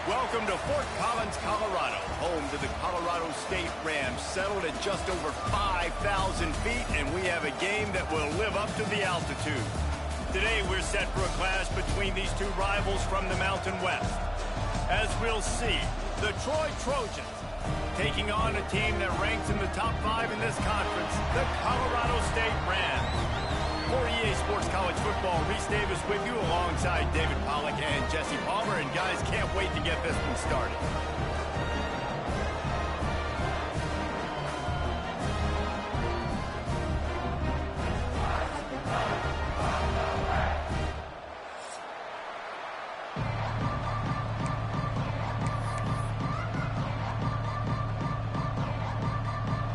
Welcome to Fort Collins, Colorado, home to the Colorado State Rams, settled at just over 5,000 feet, and we have a game that will live up to the altitude. Today, we're set for a clash between these two rivals from the Mountain West. As we'll see, the Troy Trojans taking on a team that ranks in the top 5 in this conference, the Colorado State Rams. For EA Sports College Football, Reese Davis with you alongside David Pollack and Jesse Palmer. And guys, can't wait to get this one started.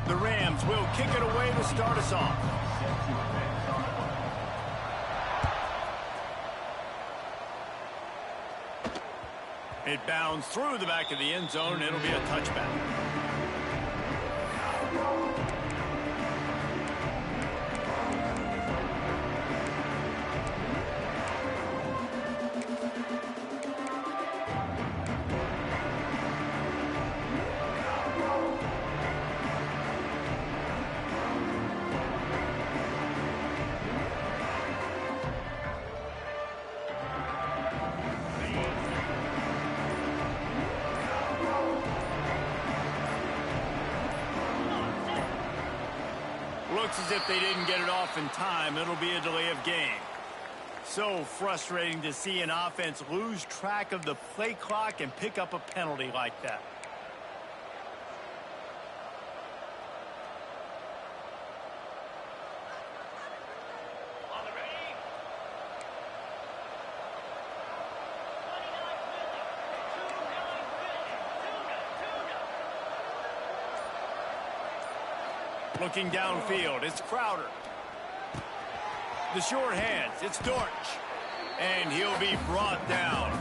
The Rams will kick it away to start us off. It bounds through the back of the end zone. It'll be a touchback. Looks as if they didn't get it off in time. It'll be a delay of game. So frustrating to see an offense lose track of the play clock and pick up a penalty like that. Looking downfield, it's Crowder. The short hands, it's Dortch. And he'll be brought down.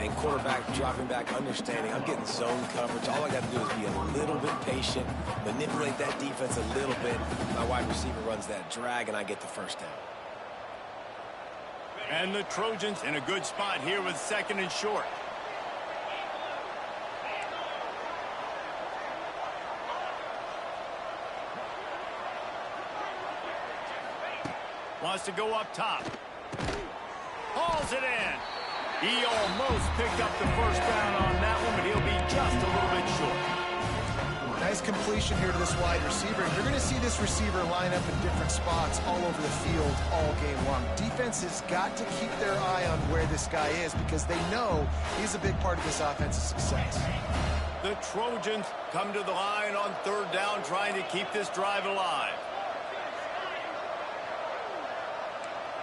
And quarterback dropping back, understanding, I'm getting zone coverage. All I got to do is be a little bit patient, manipulate that defense a little bit. My wide receiver runs that drag, and I get the first down. And the Trojans in a good spot here with second and short. Wants to go up top. Hauls it in. He almost picked up the first down on that one, but he'll be just a little bit short. Nice completion here to this wide receiver. You're going to see this receiver line up in different spots all over the field all game long. Defense has got to keep their eye on where this guy is because they know he's a big part of this offense's success. The Trojans come to the line on third down, trying to keep this drive alive.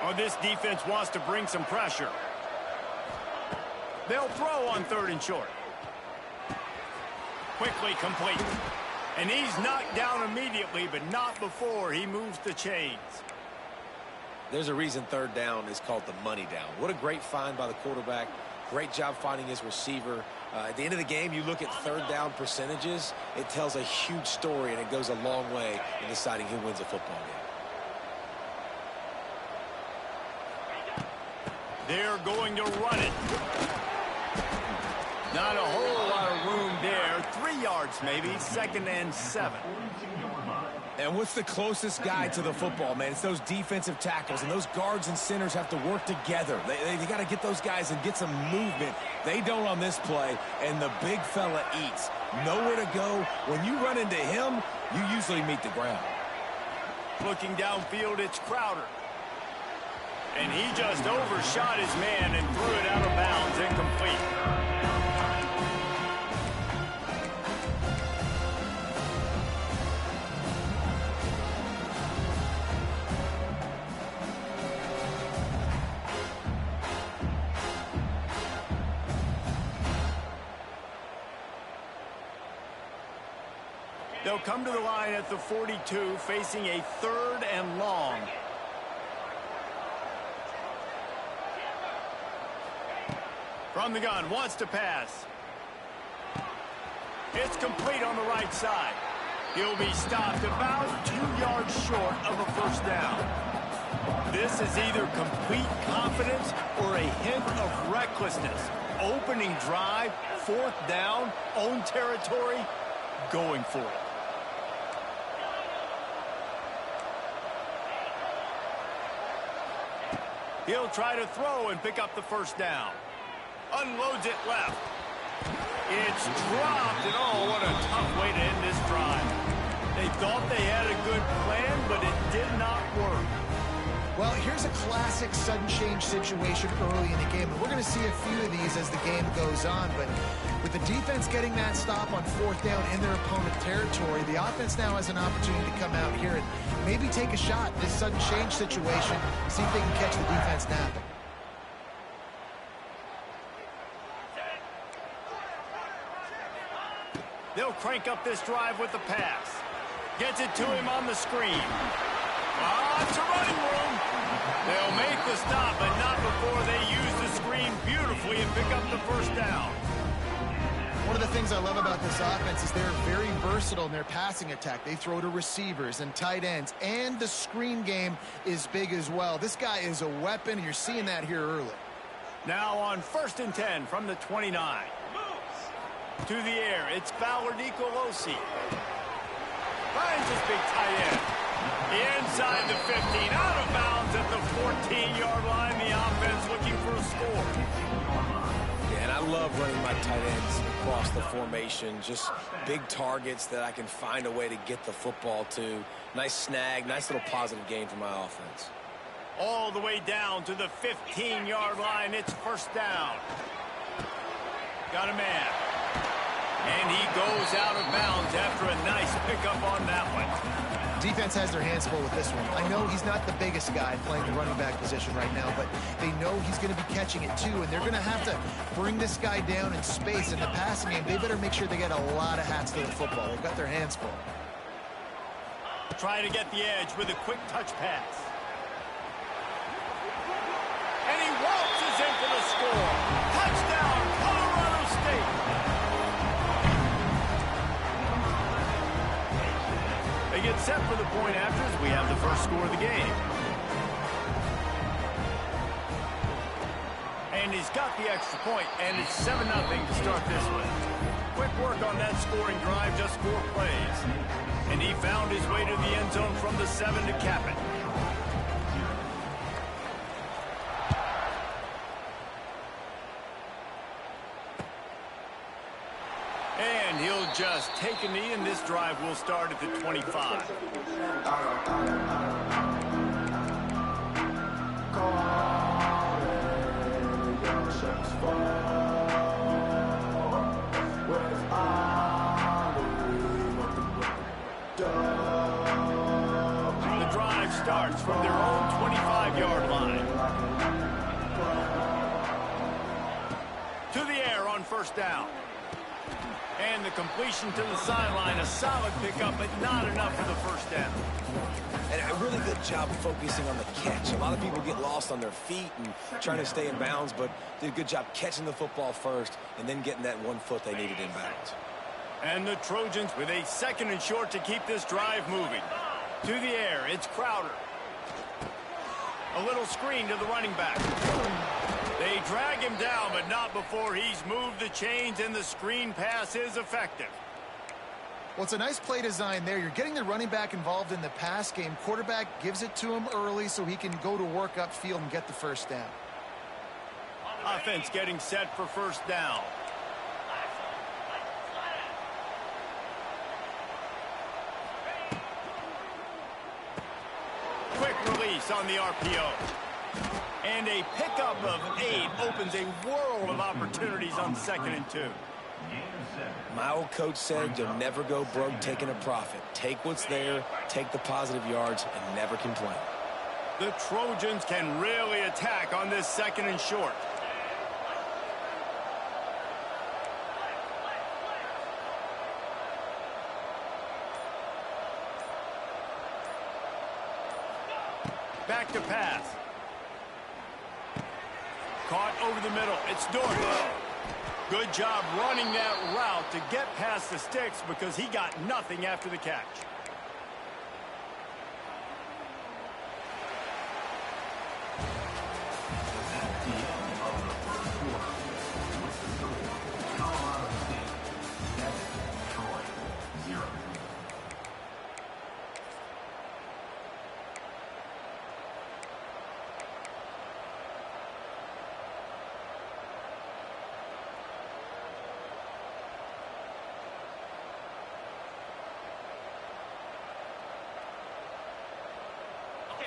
Oh, this defense wants to bring some pressure. They'll throw on third and short. Quickly complete. And he's knocked down immediately, but not before he moves the chains. There's a reason third down is called the money down. What a great find by the quarterback. Great job finding his receiver. At the end of the game, you look at third down percentages. It tells a huge story, and it goes a long way in deciding who wins a football game. They're going to run it. Not a whole lot of room there. 3 yards maybe, 2nd and 7. And what's the closest guy to the football, man? It's those defensive tackles, and those guards and centers have to work together. They got to get those guys and get some movement. They don't on this play, and the big fella eats. Nowhere to go. When you run into him, you usually meet the ground. Looking downfield, it's Crowder. And he just overshot his man and threw it out of bounds, incomplete. They'll come to the line at the 42, facing a 3rd and long. From the gun, wants to pass. It's complete on the right side. He'll be stopped about 2 yards short of a first down. This is either complete confidence or a hint of recklessness. opening drive, 4th down, own territory, going for it. He'll try to throw and pick up the 1st down. Unloads it left. It's dropped, and oh, what a tough way to end this drive. They thought they had a good plan, but it did not work. Well, here's a classic sudden change situation early in the game, and we're going to see a few of these as the game goes on, but with the defense getting that stop on 4th down in their opponent territory, the offense now has an opportunity to come out here and maybe take a shot in this sudden change situation, see if they can catch the defense napping. They'll crank up this drive with the pass. Gets it to him on the screen. It's a running room. They'll make the stop, but not before they use the screen beautifully and pick up the 1st down. One of the things I love about this offense is they're very versatile in their passing attack. They throw to receivers and tight ends, and the screen game is big as well. This guy is a weapon, and you're seeing that here early. Now on 1st and 10 from the 29. To the air, it's Fowler Nicolosi. Finds his big tight end. Inside the 15, out of bounds at the 14-yard line. The offense looking for a score. Yeah, and I love running my tight ends across the formation. Just big targets that I can find a way to get the football to. Nice snag, nice little positive gain for my offense. All the way down to the 15-yard line. It's 1st down. Got a man. And he goes out of bounds after a nice pickup on that one. Defense has their hands full with this one. I know he's not the biggest guy playing the running back position right now, but they know he's going to be catching it too, and they're going to have to bring this guy down in space. In the passing game, they better make sure they get a lot of hats to the football. They've got their hands full. Try to get the edge with a quick touch pass. And he waltzes in for the score. Touchdown, Colorado State. They get set for the point after as we have the first score of the game. And he's got the extra point, and it's 7-0 to start this one. Quick work on that scoring drive, just 4 plays. And he found his way to the end zone from the 7 to cap it. And he'll just take a knee, and this drive will start at the 25. The drive starts from their own 25-yard line. To the air on 1st down. And the completion to the sideline, a solid pickup, but not enough for the 1st down. And a really good job focusing on the catch. A lot of people get lost on their feet and trying to stay in bounds, but did a good job catching the football first and then getting that 1 foot they needed in bounds. And the Trojans with a 2nd and short to keep this drive moving. To the air, it's Crowder. A little screen to the running back. They drag him down, but not before he's moved the chains, and the screen pass is effective. Well, it's a nice play design there. You're getting the running back involved in the pass game. Quarterback gives it to him early so he can go to work upfield and get the 1st down. Offense getting set for 1st down. Quick release on the RPO. And a pickup of 8 opens a world of opportunities on 2nd and 2. My old coach said you'll never go broke taking a profit. Take what's there, take the positive yards, and never complain. The Trojans can really attack on this 2nd and short. Back to pass. Caught over the middle. It's Dort. Good job running that route to get past the sticks because he got nothing after the catch.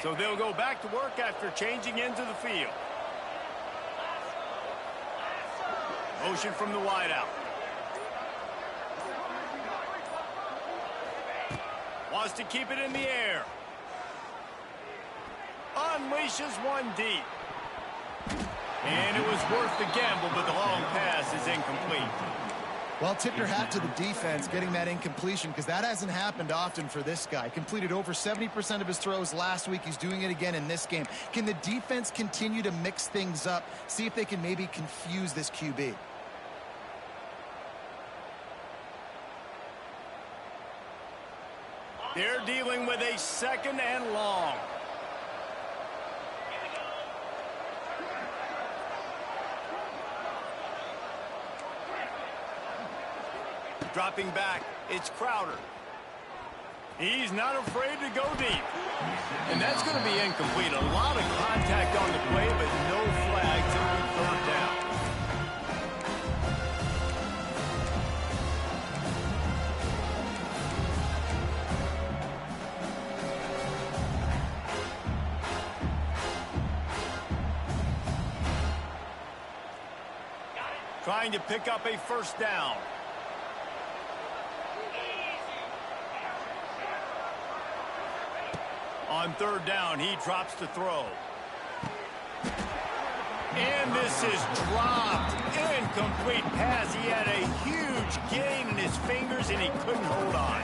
So they'll go back to work after changing into the field. Motion from the wideout. Wants to keep it in the air. Unleashes one deep. And it was worth the gamble, but the long pass is incomplete. Well, tip your hat to the defense getting that incompletion, because that hasn't happened often for this guy. Completed over 70% of his throws last week. He's doing it again in this game. Can the defense continue to mix things up? See if they can maybe confuse this QB. They're dealing with a 2nd and long. Dropping back, it's Crowder. He's not afraid to go deep. And that's going to be incomplete. A lot of contact on the play, but no flags on 3rd down. Trying to pick up a 1st down. On 3rd down, he drops to throw. And this is dropped. Incomplete pass. He had a huge gain in his fingers, and he couldn't hold on.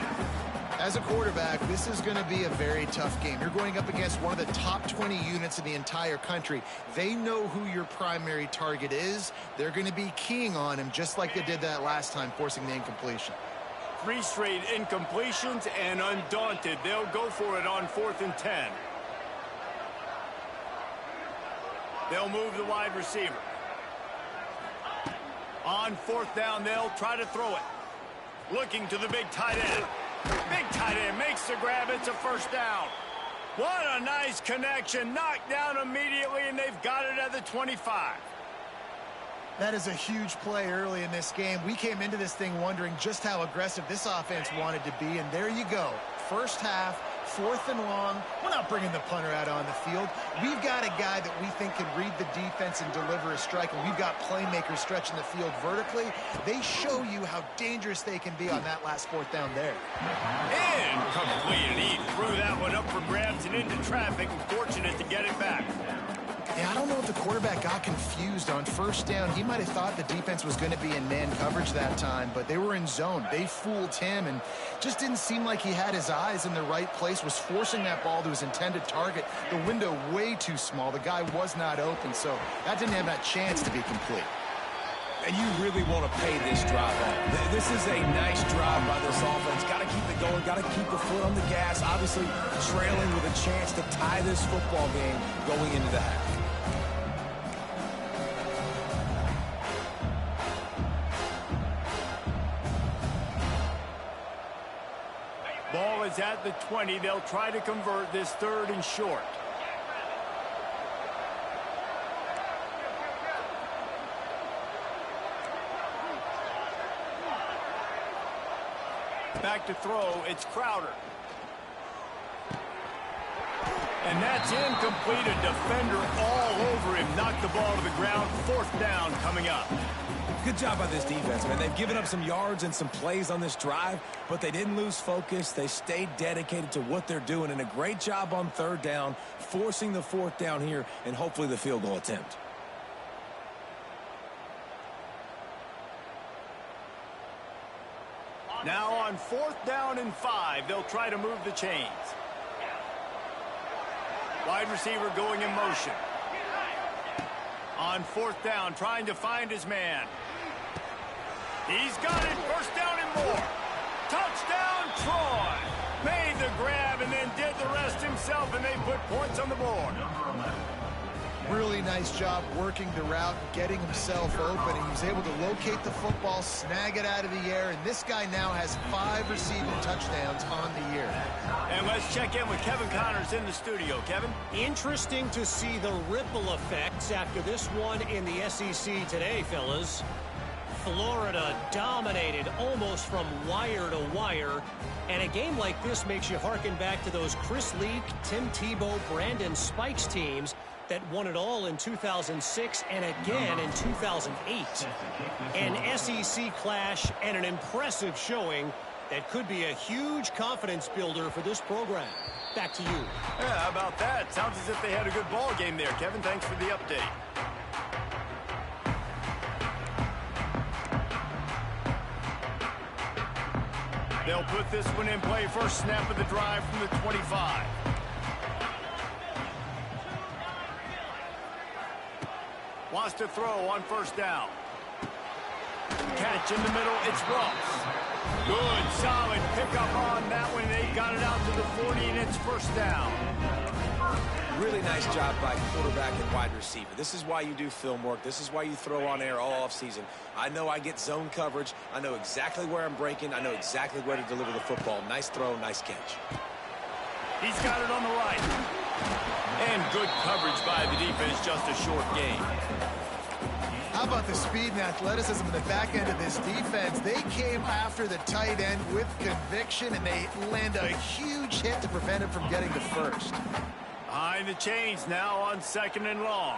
As a quarterback, this is going to be a very tough game. You're going up against one of the top 20 units in the entire country. They know who your primary target is. They're going to be keying on him just like they did that last time, forcing the incompletion. 3 straight incompletions, and undaunted, they'll go for it on 4th and 10. They'll move the wide receiver. On 4th down, they'll try to throw it. Looking to the big tight end. Big tight end makes the grab. It's a 1st down. What a nice connection. Knocked down immediately, and they've got it at the 25. That is a huge play early in this game. We came into this thing wondering just how aggressive this offense wanted to be, and there you go. 1st half, 4th and long. We're not bringing the punter out on the field. We've got a guy that we think can read the defense and deliver a strike, and we've got playmakers stretching the field vertically. They show you how dangerous they can be on that last 4th down there. Incomplete, and he threw that one up for grabs and into traffic, and fortunate to get it back. Yeah, I don't know if the quarterback got confused on 1st down. He might have thought the defense was going to be in man coverage that time, but they were in zone. They fooled him and just didn't seem like he had his eyes in the right place, was forcing that ball to his intended target. The window way too small. The guy was not open, so that didn't have that chance to be complete. And you really want to pay this drive off. This is a nice drive by this offense. Got to keep it going. Got to keep the foot on the gas. Obviously, trailing with a chance to tie this football game going into the half. Ball is at the 20. They'll try to convert this 3rd and short. Back to throw, it's Crowder. And that's incomplete. A defender all over him. Knocked the ball to the ground. 4th down coming up. Good job by this defense, man. They've given up some yards and some plays on this drive, but they didn't lose focus. They stayed dedicated to what they're doing, and a great job on 3rd down, forcing the 4th down here, and hopefully the field goal attempt. Now on 4th down and 5, they'll try to move the chains. Wide receiver going in motion. On 4th down, trying to find his man. He's got it. 1st down and more. Touchdown, Troy. Made the grab and then did the rest himself, and they put points on the board. Really nice job working the route, getting himself open. He was able to locate the football, snag it out of the air, and this guy now has 5 receiving touchdowns on the year. And let's check in with Kevin Connors in the studio. Kevin? Interesting to see the ripple effects after this one in the SEC today, fellas. Florida dominated almost from wire to wire. And a game like this makes you harken back to those Chris Leak, Tim Tebow, Brandon Spikes teams that won it all in 2006 and again in 2008. An SEC clash and an impressive showing that could be a huge confidence builder for this program. Back to you. Yeah, how about that? Sounds as if they had a good ball game there. Kevin, thanks for the update. They'll put this one in play. First snap of the drive from the 25. Wants to throw on first down. Catch in the middle. It's Ross. Good, solid pickup on that one. They got it out to the 40, and it's first down. Really nice job by quarterback and wide receiver. This is why you do film work. This is why you throw on air all offseason. I know I get zone coverage. I know exactly where I'm breaking. I know exactly where to deliver the football. Nice throw, nice catch. He's got it on the right. And good coverage by the defense, just a short gain. How about the speed and athleticism in the back end of this defense? They came after the tight end with conviction, and they land a huge hit to prevent him from getting the first. Behind the chains now on second and long.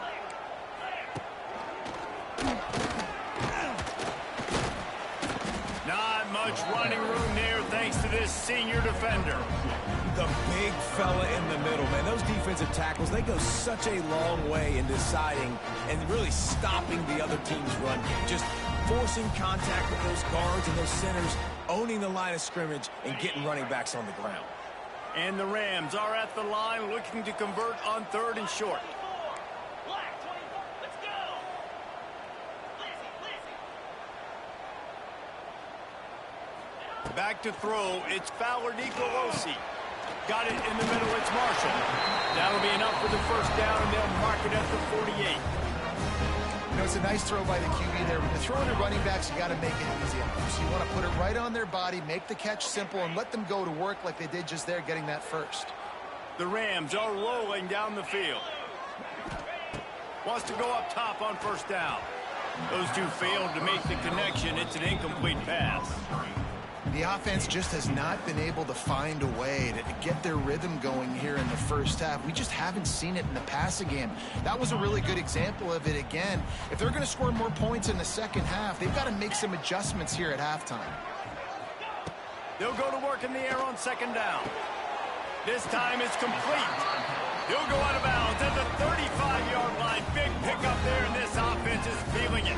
Not much running room there thanks to this senior defender. The big fella in the middle, man. Those defensive tackles, they go such a long way in deciding and really stopping the other team's run game. Just forcing contact with those guards and those centers, owning the line of scrimmage, and getting running backs on the ground. And the Rams are at the line looking to convert on third and short. Back to throw. It's Fowler Nicolosi. Got it in the middle. It's Marshall. That'll be enough for the first down, and they'll mark it at the 48. You know, it's a nice throw by the QB there. When you're throwing to running backs, you got to make it easy on them. So you want to put it right on their body, make the catch simple, and let them go to work like they did just there, getting that first. The Rams are rolling down the field. Wants to go up top on first down. Those two failed to make the connection. It's an incomplete pass. The offense just has not been able to find a way to get their rhythm going here in the first half. We just haven't seen it in the passing game. That was a really good example of it again. If they're going to score more points in the second half, they've got to make some adjustments here at halftime. They'll go to work in the air on second down. This time it's complete. He'll go out of bounds at the 35-yard line. Big pickup there, and this offense is feeling it.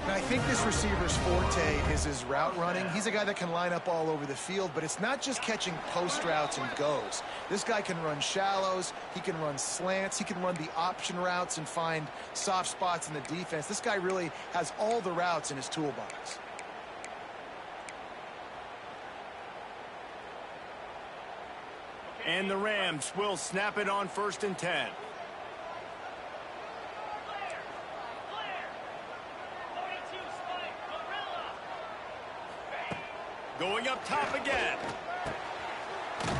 I think this receiver's forte is his route running. He's a guy that can line up all over the field, but it's not just catching post routes and goes. This guy can run shallows, he can run slants, he can run the option routes and find soft spots in the defense. This guy really has all the routes in his toolbox. And the Rams will snap it on first and 10. Going up top again.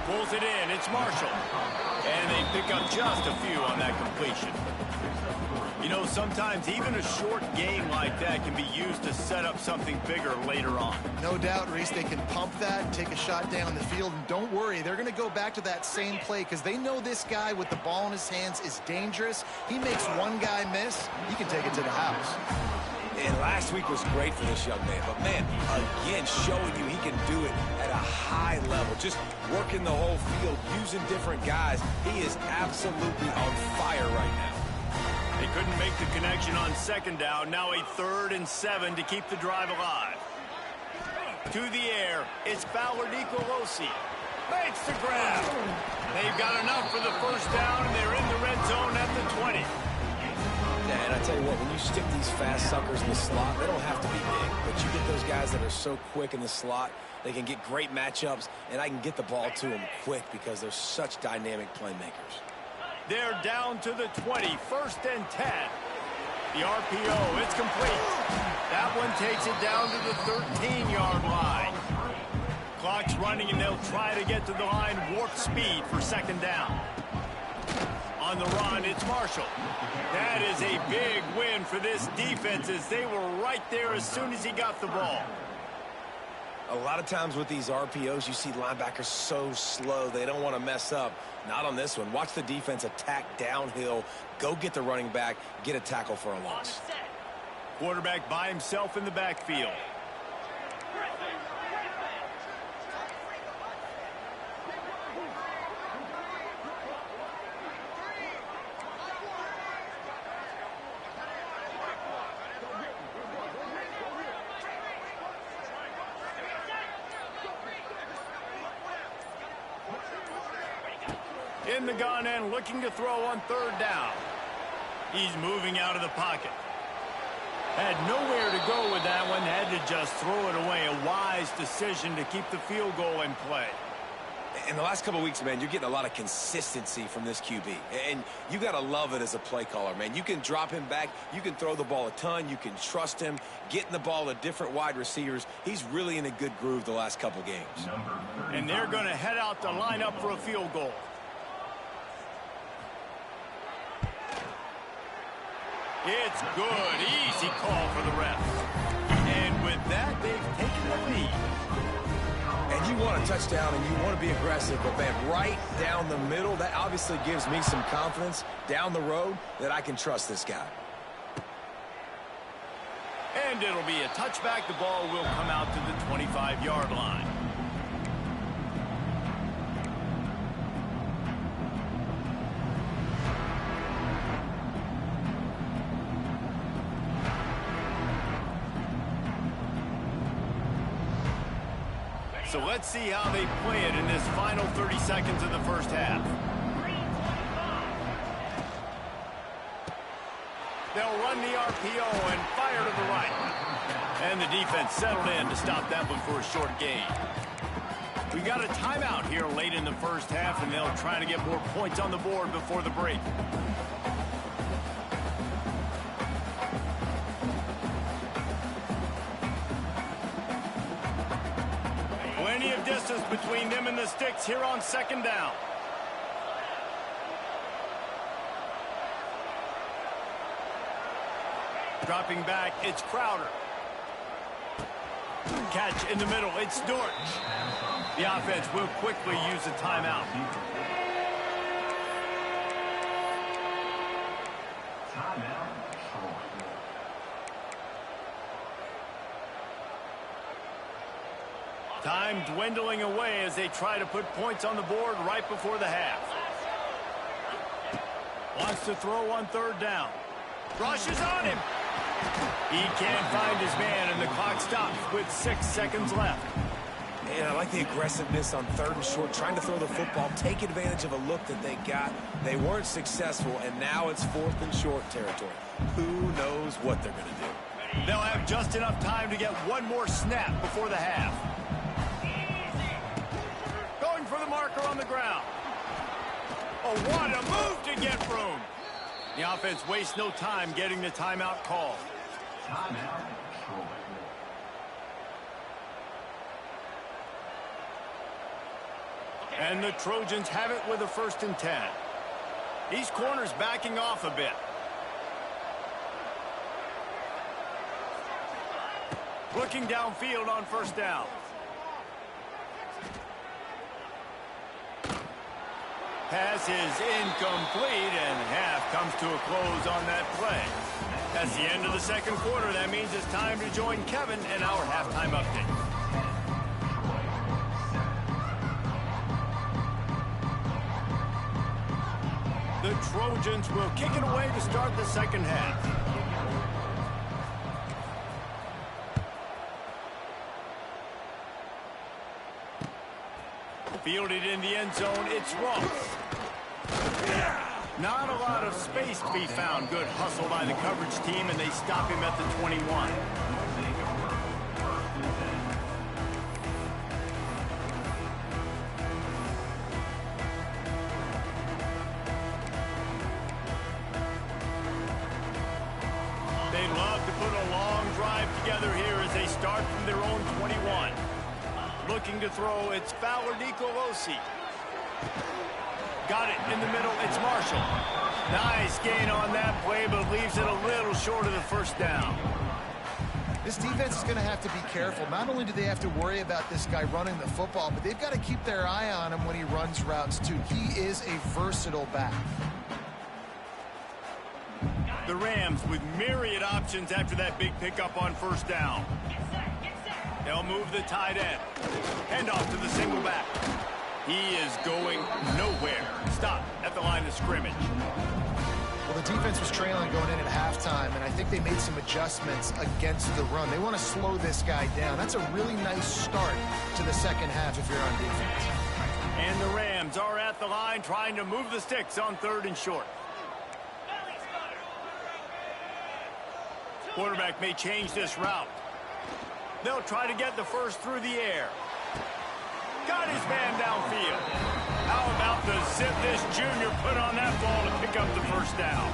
Pulls it in. It's Marshall. And they pick up just a few on that completion. You know, sometimes even a short game like that can be used to set up something bigger later on. No doubt, Reese, they can pump that, take a shot down the field, and don't worry, they're going to go back to that same play because they know this guy with the ball in his hands is dangerous. He makes one guy miss, he can take it to the house. And last week was great for this young man. But, man, again, showing you he can do it at a high level. Just working the whole field, using different guys. He is absolutely on fire right now. They couldn't make the connection on second down. Now a 3rd and 7 to keep the drive alive. To the air, it's Fowler Nicolosi. Makes the grab. They've got enough for the first down, and they're in the red zone at the 20. Yeah, and I tell you what, when you stick these fast suckers in the slot, they don't have to be big. But you get those guys that are so quick in the slot, they can get great matchups, and I can get the ball to them quick because they're such dynamic playmakers. They're down to the 20, 1st and 10. The RPO, it's complete. That one takes it down to the 13-yard line. Clock's running, and they'll try to get to the line warp speed for second down. On the run, it's Marshall. That is a big win for this defense as they were right there as soon as he got the ball. A lot of times with these RPOs, you see linebackers so slow, they don't want to mess up. Not on this one. Watch the defense attack downhill, go get the running back, get a tackle for a loss. Quarterback by himself in the backfield. In the gun and looking to throw on third down. He's moving out of the pocket. Had nowhere to go with that one. Had to just throw it away. A wise decision to keep the field goal in play. In the last couple of weeks, man, you're getting a lot of consistency from this QB. And you got to love it as a play caller, man. You can drop him back. You can throw the ball a ton. You can trust him. Getting the ball to different wide receivers. He's really in a good groove the last couple games. And they're going to head out to line up for a field goal. It's good. Easy call for the ref. And with that, they've taken the lead. And you want a touchdown and you want to be aggressive, but man, right down the middle, that obviously gives me some confidence down the road that I can trust this guy. And it'll be a touchback. The ball will come out to the 25-yard line. So let's see how they play it in this final 30 seconds of the first half. They'll run the RPO and fire to the right. And the defense settled in to stop that one for a short gain. We got a timeout here late in the first half, and they'll try to get more points on the board before the break. Plenty of distance between them and the sticks here on second down. Dropping back, it's Crowder. Catch in the middle, it's Dortch. The offense will quickly use a timeout. Time dwindling away as they try to put points on the board right before the half. Wants to throw on third down. Rushes on him. He can't find his man, and the clock stops with 6 seconds left. Man, I like the aggressiveness on third and short, trying to throw the football, take advantage of a look that they got. They weren't successful, and now it's fourth and short territory. Who knows what they're going to do? They'll have just enough time to get one more snap before the half. Going for the marker on the ground. Oh, what a move to get room. The offense wastes no time getting the timeout called. And the Trojans have it with a 1st and 10. These corners backing off a bit. Looking downfield on first down. Pass is incomplete, and half comes to a close on that play. That's the end of the second quarter. That means it's time to join Kevin and our halftime update. The Trojans will kick it away to start the second half. Fielded in the end zone, it's Ross. Not a lot of space to be found. Good hustle by the coverage team, and they stop him at the 21. They love to put a long drive together here as they start from their own 21. Looking to throw, it's Fowler Nicolosi. Got it in the middle. It's Marshall. Nice gain on that play, but leaves it a little short of the first down. This defense is going to have to be careful. Not only do they have to worry about this guy running the football, but they've got to keep their eye on him when he runs routes, too. He is a versatile back. The Rams with myriad options after that big pickup on first down. They'll move the tight end. Hand off to the single back. He is going nowhere. Stop at the line of scrimmage. Well, the defense was trailing going in at halftime, and I think they made some adjustments against the run. They want to slow this guy down. That's a really nice start to the second half if you're on defense. And the Rams are at the line trying to move the sticks on 3rd and short. Quarterback may change this route. They'll try to get the first through the air. Got his man downfield. How about the zip this junior put on that ball to pick up the first down?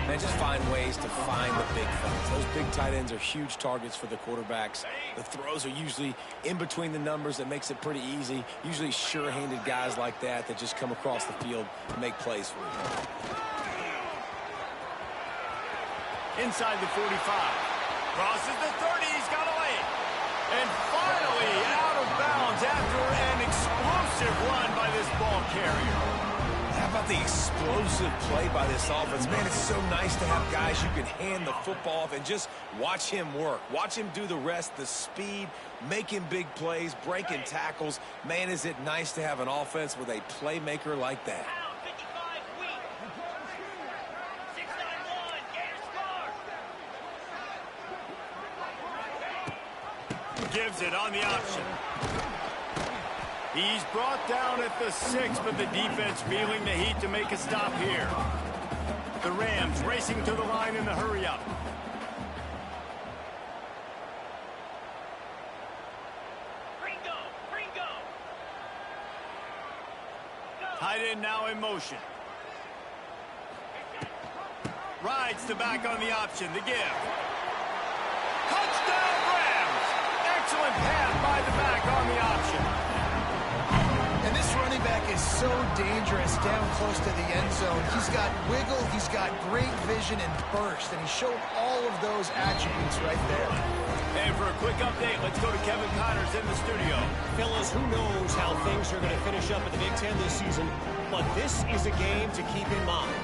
Man, just find ways to find the big fellas. Those big tight ends are huge targets for the quarterbacks. The throws are usually in between the numbers. That makes it pretty easy. Usually sure-handed guys like that just come across the field and make plays for you. Inside the 45. Crosses the 30. He's got to lay it. And finally out of bounds after an explosive run by this ball carrier. How about the explosive play by this offense? Man, it's so nice to have guys you can hand the football off and just watch him work. Watch him do the rest, the speed, making big plays, breaking tackles. Man, is it nice to have an offense with a playmaker like that. Gives it on the option. He's brought down at the 6, but the defense feeling the heat to make a stop here. The Rams racing to the line in the hurry-up. Tight end now in motion. Rides the back on the option. The give. Touchdown Rams! Excellent pass by the back on the option. And this running back is so dangerous down close to the end zone. He's got wiggle, he's got great vision and burst, and he showed all of those attributes right there. And for a quick update, let's go to Kevin Connors in the studio. Fellas, who knows how things are going to finish up in the Big Ten this season, but this is a game to keep in mind.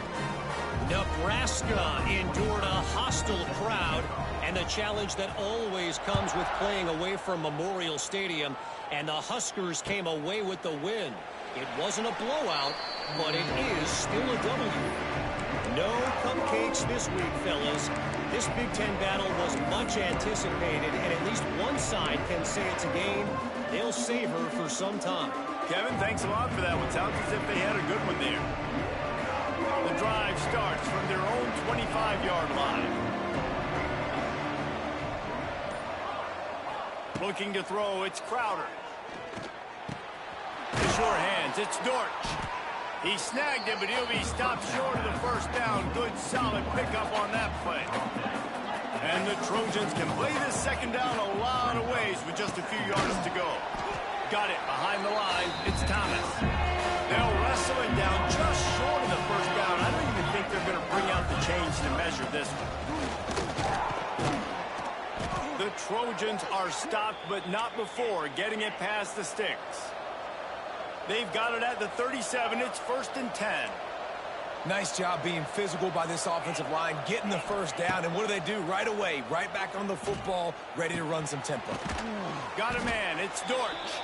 Nebraska endured a hostile crowd and the challenge that always comes with playing away from Memorial Stadium, and the Huskers came away with the win. It wasn't a blowout, but it is still a W. No cupcakes this week, fellas. This Big Ten battle was much anticipated, and at least one side can say it's a game they'll savor for some time. Kevin, thanks a lot for that one. Sounds as if they had a good one there. The drive starts from their own 25-yard line. Looking to throw, it's Crowder. The sure hands, it's Dortch. He snagged it, but he'll be stopped short of the first down. Good, solid pickup on that play. And the Trojans can play this second down a lot of ways with just a few yards to go. Got it behind the line. It's Thomas. They'll wrestle it down just short of the first down. I don't even think they're going to bring out the chains to measure this one. The Trojans are stopped, but not before getting it past the sticks. They've got it at the 37. It's 1st and 10. Nice job being physical by this offensive line, getting the first down. And what do? Right away, right back on the football, ready to run some tempo. Got a man. It's Dortch.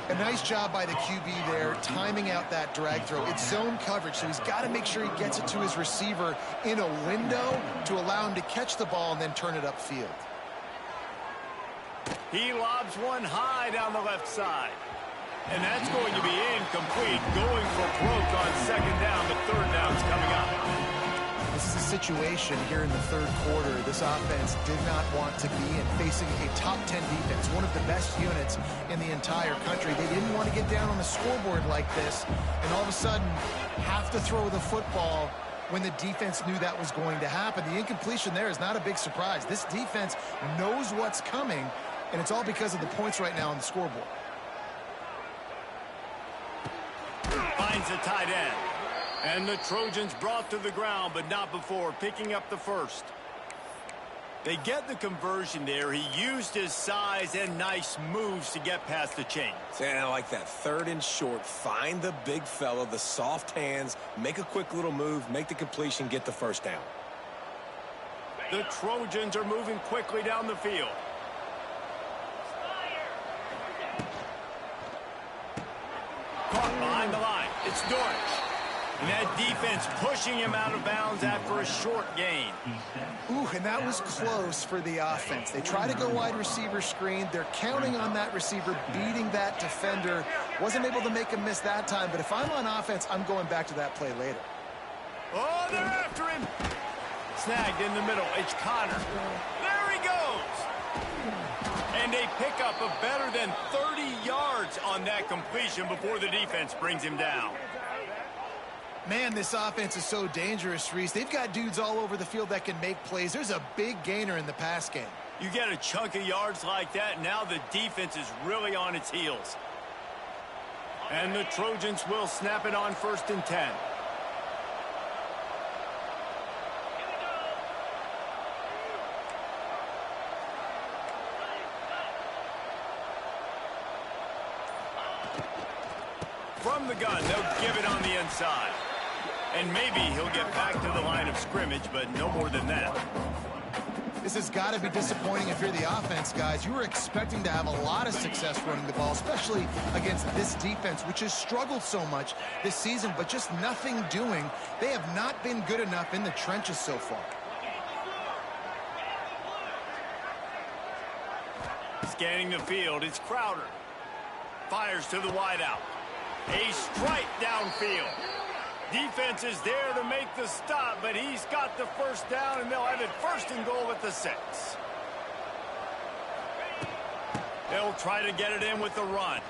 A nice job by the QB there, timing out that drag throw. It's zone coverage, so he's got to make sure he gets it to his receiver in a window to allow him to catch the ball and then turn it upfield. He lobs one high down the left side. And that's going to be incomplete. Going for broke on second down, but third down's coming up. This is a situation here in the third quarter this offense did not want to be in, facing a top 10 defense, one of the best units in the entire country. They didn't want to get down on the scoreboard like this, and all of a sudden have to throw the football when the defense knew that was going to happen. The incompletion there is not a big surprise. This defense knows what's coming, and it's all because of the points right now on the scoreboard. Finds the tight end. And the Trojans brought to the ground, but not before picking up the first. They get the conversion there. He used his size and nice moves to get past the chains. And I like that. 3rd and short. Find the big fella, the soft hands, make a quick little move, make the completion, get the first down. The Trojans are moving quickly down the field. Caught behind the line. It's Dortch. And that defense pushing him out of bounds after a short gain. Ooh, and that was close for the offense. They try to go wide receiver screen. They're counting on that receiver beating that defender. Wasn't able to make him miss that time, but if I'm on offense, I'm going back to that play later. Oh, they're after him. Snagged in the middle. It's Connor. There he goes. And they pick up a better than 30 yards on that completion before the defense brings him down. Man, this offense is so dangerous, Reese. They've got dudes all over the field that can make plays. There's a big gainer in the pass game. You get a chunk of yards like that, now the defense is really on its heels. And the Trojans will snap it on 1st and 10. From the gun, they'll give it on the inside. And maybe he'll get back to the line of scrimmage, but no more than that. This has got to be disappointing if you're the offense, guys. You were expecting to have a lot of success running the ball, especially against this defense, which has struggled so much this season, but just nothing doing. They have not been good enough in the trenches so far. Scanning the field, it's Crowder. Fires to the wideout. A strike downfield. Defense is there to make the stop, but he's got the first down, and they'll have it 1st and goal at the 6. They'll try to get it in with the run.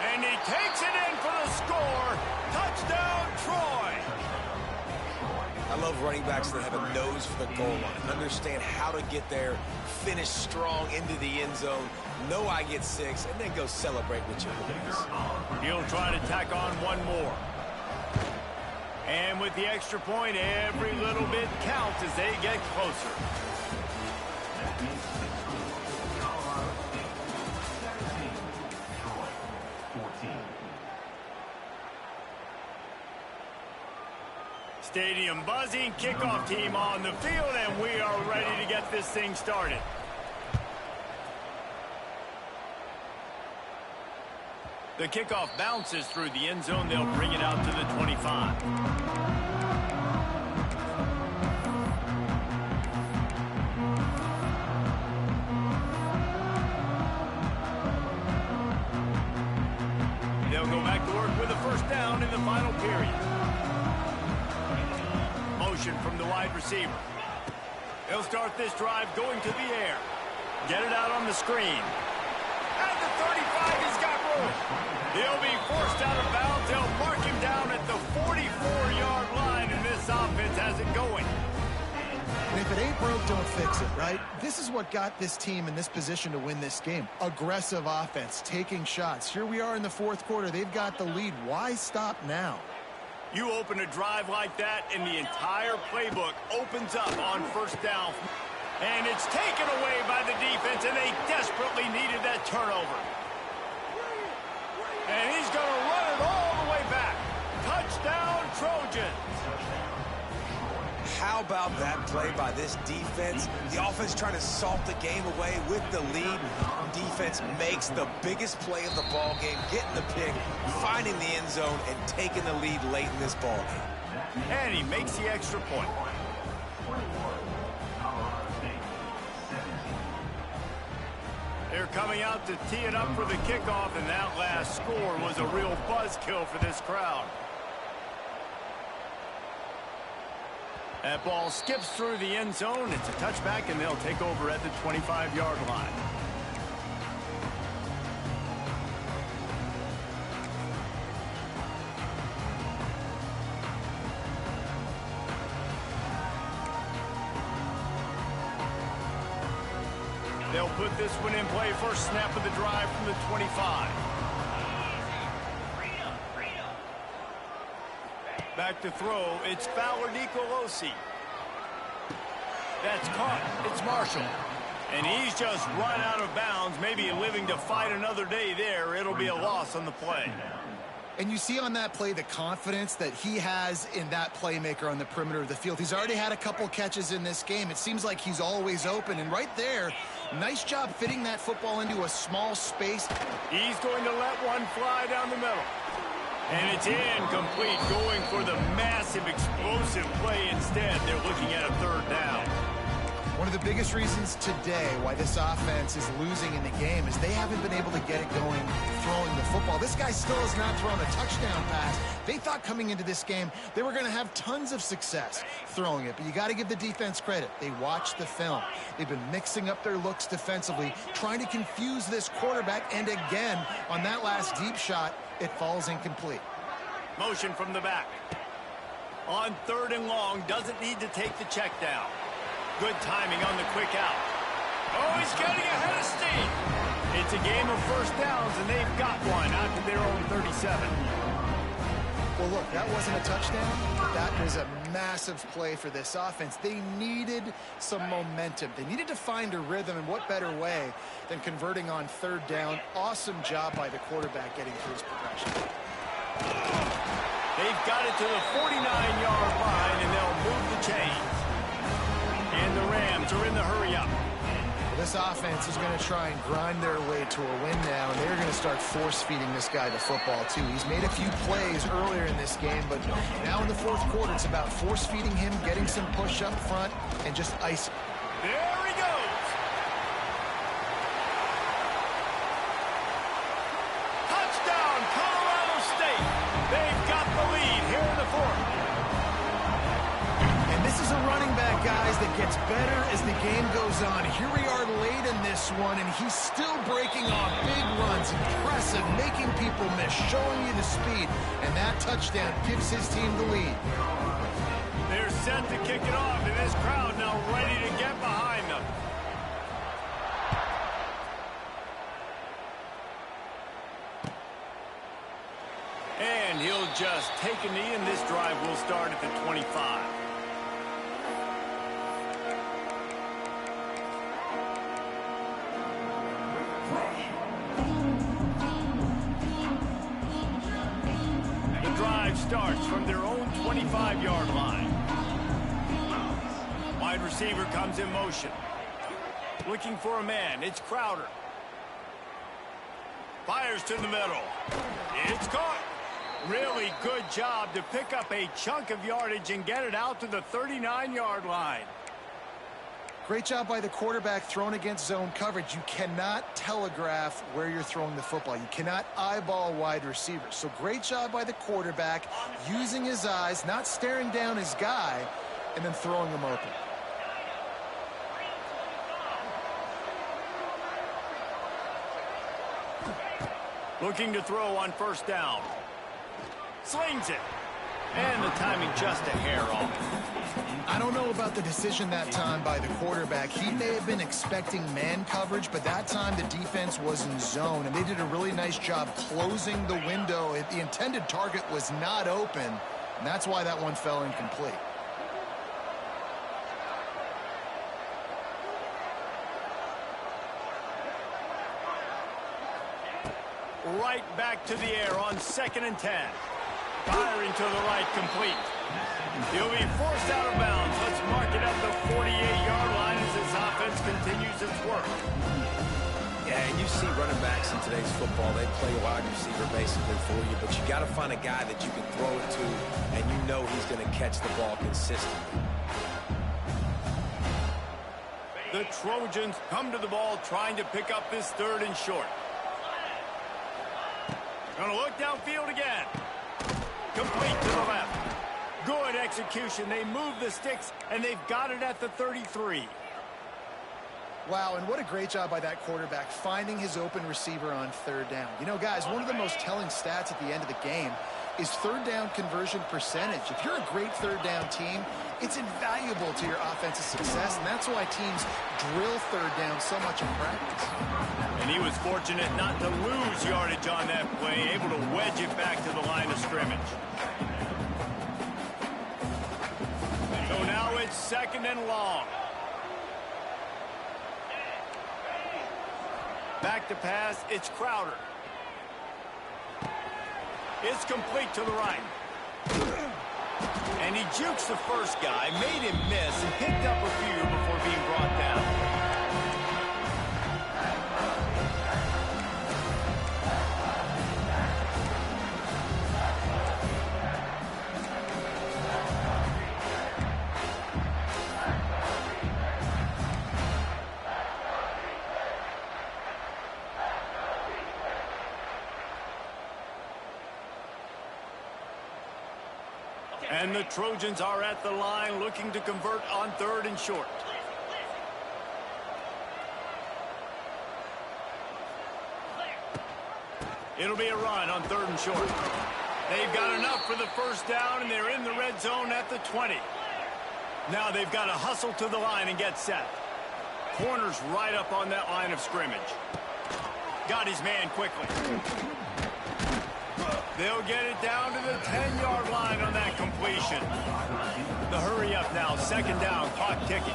And he takes it in for the score. Touchdown, Troy. I love running backs that have a nose for the goal line, understand how to get there, finish strong into the end zone, know I get 6, and then go celebrate with your boys. He'll try to tack on one more. And with the extra point, every little bit counts as they get closer. Stadium buzzing, kickoff team on the field, and we are ready to get this thing started. The kickoff bounces through the end zone. They'll bring it out to the 25. They'll go back to work with a first down in the final period. Motion from the wide receiver. They'll start this drive going to the air. Get it out on the screen. At the 35, he's got room. He'll be forced out of bounds. They'll mark him down at the 44-yard line, and this offense has it going. And if it ain't broke, don't fix it, right? This is what got this team in this position to win this game. Aggressive offense, taking shots. Here we are in the 4th quarter. They've got the lead. Why stop now? You open a drive like that, and the entire playbook opens up on first down. And it's taken away by the defense, and they desperately needed that turnover. And he's going to run it all the way back. Touchdown, Trojans. How about that play by this defense? The offense trying to salt the game away with the lead. Defense makes the biggest play of the ball game, getting the pick, finding the end zone, and taking the lead late in this ball game. And he makes the extra point. They're coming out to tee it up for the kickoff, and that last score was a real buzzkill for this crowd. That ball skips through the end zone. It's a touchback, and they'll take over at the 25-yard line. They'll put this one in play. First snap of the drive from the 25. Back to throw, it's Fowler Nicolosi. That's caught. It's Marshall. And he's just run out of bounds, maybe living to fight another day there. It'll be a loss on the play. And you see on that play the confidence that he has in that playmaker on the perimeter of the field. He's already had a couple catches in this game. It seems like he's always open. And right there, nice job fitting that football into a small space. He's going to let one fly down the middle. And it's incomplete, going for the massive, explosive play instead. They're looking at a third down. One of the biggest reasons today why this offense is losing in the game is they haven't been able to get it going throwing the football. This guy still has not thrown a touchdown pass. They thought coming into this game they were going to have tons of success throwing it, but you got to give the defense credit. They watched the film. They've been mixing up their looks defensively, trying to confuse this quarterback, and again, on that last deep shot, it falls incomplete. Motion from the back. On third and long, doesn't need to take the check down. Good timing on the quick out. Oh, he's getting ahead of steam. It's a game of first downs, and they've got one out to their own 37. Well, look, that wasn't a touchdown. That was a massive play for this offense. They needed some momentum. They needed to find a rhythm, and what better way than converting on third down. Awesome job by the quarterback getting through his progression. They've got it to the 49-yard line, and they'll move the chains. And the Rams are in the hurry-up. This offense is going to try and grind their way to a win now, and they're going to start force-feeding this guy the football, too. He's made a few plays earlier in this game, but now in the fourth quarter, it's about force-feeding him, getting some push up front, and just icing. There he goes. Touchdown, Colorado State. They've got the lead here in the fourth. This is a running back, guys, that gets better as the game goes on. Here we are late in this one, and he's still breaking off big runs. Impressive, making people miss, showing you the speed. And that touchdown gives his team the lead. They're set to kick it off, and this crowd now ready to get behind them. And he'll just take a knee, and this drive will start at the 25. Starts from their own 25-yard line. Wide receiver comes in motion. Looking for a man. It's Crowder. Fires to the middle. It's caught. Really good job to pick up a chunk of yardage and get it out to the 39-yard line. Great job by the quarterback thrown against zone coverage. You cannot telegraph where you're throwing the football. You cannot eyeball wide receivers. So great job by the quarterback using his eyes, not staring down his guy, and then throwing him open. Looking to throw on first down. Slings it. And the timing just a hair off. I don't know about the decision that time by the quarterback. He may have been expecting man coverage, but that time the defense was in zone, and they did a really nice job closing the window. The intended target was not open, and that's why that one fell incomplete. Right back to the air on 2nd and 10. Firing to the right, complete. He'll be forced out of bounds. Let's mark it up the 48-yard line as this offense continues its work. Yeah, and you see running backs in today's football, they play wide receiver basically for you, but you got to find a guy that you can throw it to, and you know he's going to catch the ball consistently. The Trojans come to the ball trying to pick up this third and short. Going to look downfield again. Complete to the left. Good execution. They move the sticks, and they've got it at the 33. Wow, and what a great job by that quarterback finding his open receiver on third down. You know, guys, one of the most telling stats at the end of the game is third down conversion percentage. If you're a great third down team, it's invaluable to your offensive success, and that's why teams drill third down so much in practice. And he was fortunate not to lose yardage on that play, able to wedge it back to the line of scrimmage. It's 2nd and long. Back to pass, it's Crowder. It's complete to the right. And he jukes the first guy, made him miss, and picked up a few before being brought down. And the Trojans are at the line looking to convert on 3rd and short. It'll be a run on 3rd and short. They've got enough for the first down, and they're in the red zone at the 20. Now they've got to hustle to the line and get set. Corner's right up on that line of scrimmage. Got his man quickly. They'll get it down to the 10-yard line on that completion. The hurry up now, 2nd down, clock ticking.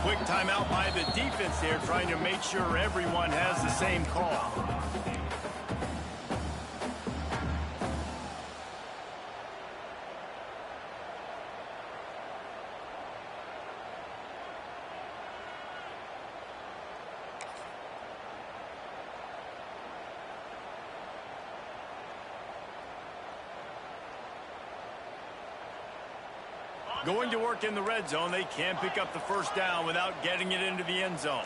Quick timeout by the defense there, trying to make sure everyone has the same call. Going to work in the red zone, they can pick up the first down without getting it into the end zone.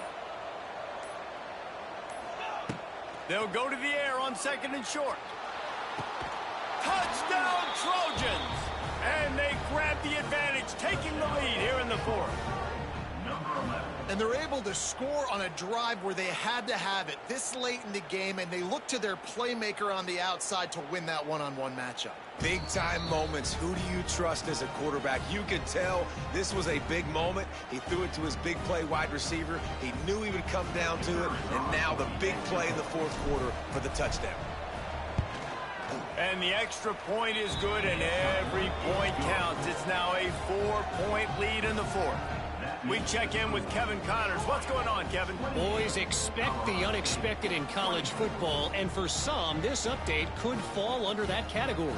They'll go to the air on 2nd and short. Touchdown, Trojans! And they grab the advantage, taking the lead here in the 4th. And they're able to score on a drive where they had to have it this late in the game, and they look to their playmaker on the outside to win that one-on-one matchup. Big-time moments. Who do you trust as a quarterback? You could tell this was a big moment. He threw it to his big play wide receiver. He knew he would come down to it, and now the big play in the 4th quarter for the touchdown. And the extra point is good, and every point counts. It's now a 4-point lead in the 4th. We check in with Kevin Connors. What's going on, Kevin? Boys, expect the unexpected in college football, and for some, this update could fall under that category.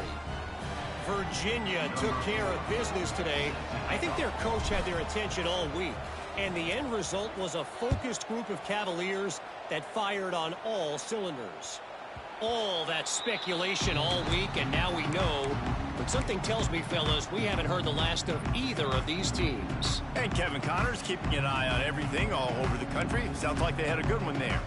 Virginia took care of business today. I think their coach had their attention all week, and the end result was a focused group of Cavaliers that fired on all cylinders. All that speculation all week, and now we know. But something tells me, fellas, we haven't heard the last of either of these teams. And Kevin Connors keeping an eye on everything all over the country. Sounds like they had a good one there.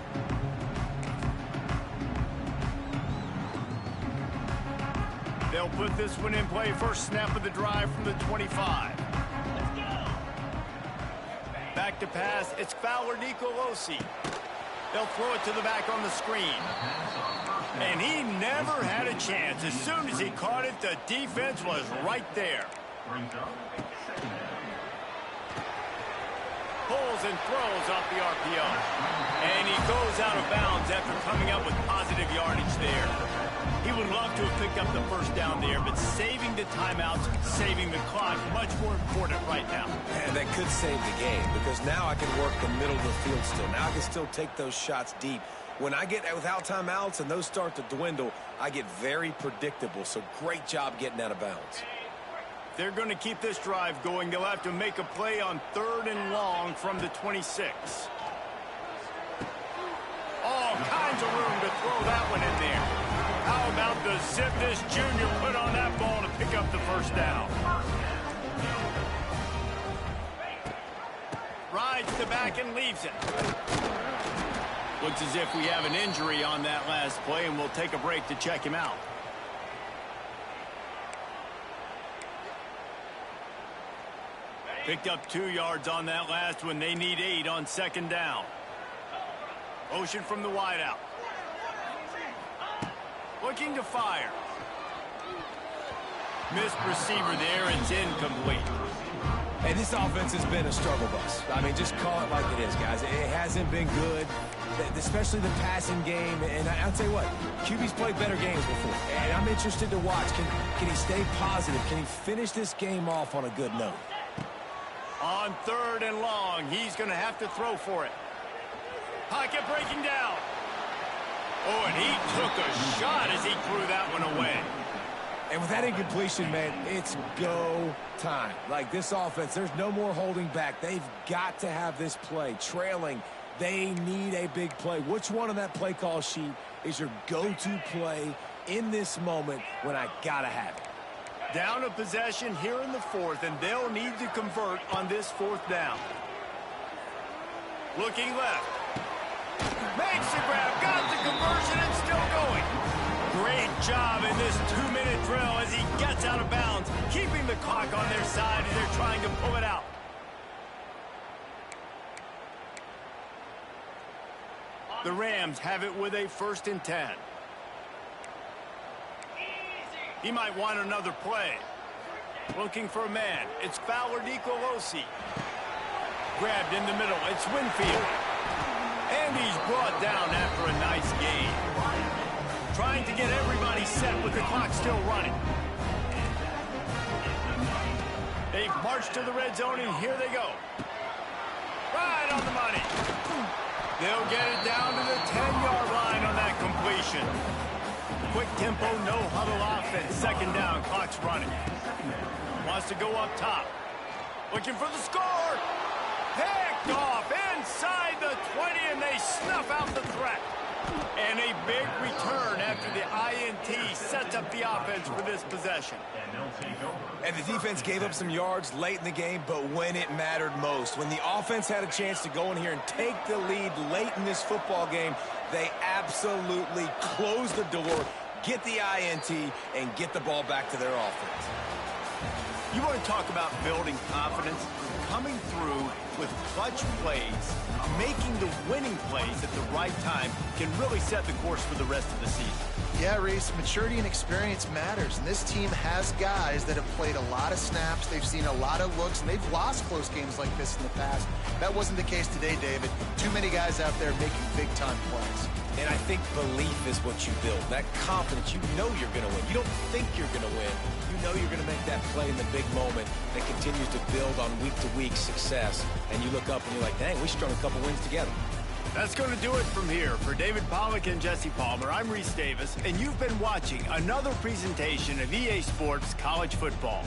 They'll put this one in play. First snap of the drive from the 25. Back to pass. It's Fowler Nicolosi. They'll throw it to the back on the screen. And he never had a chance. As soon as he caught it, the defense was right there. Pulls and throws off the RPO. And he goes out of bounds after coming up with positive yardage there. He would love to have picked up the first down there, but saving the timeouts, saving the clock, much more important right now. And that could save the game, because now I can work the middle of the field still. Now I can still take those shots deep. When I get without timeouts and those start to dwindle, I get very predictable. So great job getting out of bounds. They're going to keep this drive going. They'll have to make a play on 3rd and long from the 26. All kinds of room to throw that one in there. How about the zip this junior put on that ball to pick up the first down? Rides the back and leaves it. Looks as if we have an injury on that last play, and we'll take a break to check him out. Picked up 2 yards on that last one. They need 8 on 2nd down. Motion from the wideout. Looking to fire. Missed receiver there. It's incomplete. And this offense has been a struggle bus. I mean, just call it like it is, guys. It hasn't been good, especially the passing game. And I'll tell you what, QB's played better games before. And I'm interested to watch. Can he stay positive? Can he finish this game off on a good note? On 3rd and long, he's going to have to throw for it. Pocket breaking down. Oh, and he took a shot as he threw that one away. And with that incompletion, man, it's go time. Like this offense, there's no more holding back. They've got to have this play. Trailing, they need a big play. Which one on that play call sheet is your go-to play in this moment when I gotta have it? Down a possession here in the 4th, and they'll need to convert on this 4th down. Looking left. Makes the grab, got the conversion, and still going. Great job in this 2-minute drill as he gets out of bounds, keeping the clock on their side as they're trying to pull it out. The Rams have it with a 1st and 10. He might want another play. Looking for a man. It's Fowler Nicolosi. Grabbed in the middle. It's Winfield. And he's brought down after a nice gain. Trying to get everybody set with the clock still running. They've marched to the red zone, and here they go. Right on the money. They'll get it down to the 10-yard line on that completion. Quick tempo, no huddle offense. 2nd down, clock's running. Wants to go up top. Looking for the score. Picked off inside the 20, and they snuff out the threat. And a big return after the INT sets up the offense for this possession. And the defense gave up some yards late in the game, but when it mattered most, when the offense had a chance to go in here and take the lead late in this football game, they absolutely closed the door, get the INT, and get the ball back to their offense. You want to talk about building confidence? Coming through with clutch plays, making the winning plays at the right time can really set the course for the rest of the season. Yeah, Reese, maturity and experience matters, and this team has guys that have played a lot of snaps, they've seen a lot of looks, and they've lost close games like this in the past. That wasn't the case today, David. Too many guys out there making big-time plays. And I think belief is what you build. That confidence, you know you're going to win. You don't think you're going to win. You know you're going to make that play in the big moment that continues to build on week-to-week success. And you look up and you're like, dang, we strung a couple wins together. That's going to do it from here. For David Pollack and Jesse Palmer, I'm Reese Davis, and you've been watching another presentation of EA Sports College Football.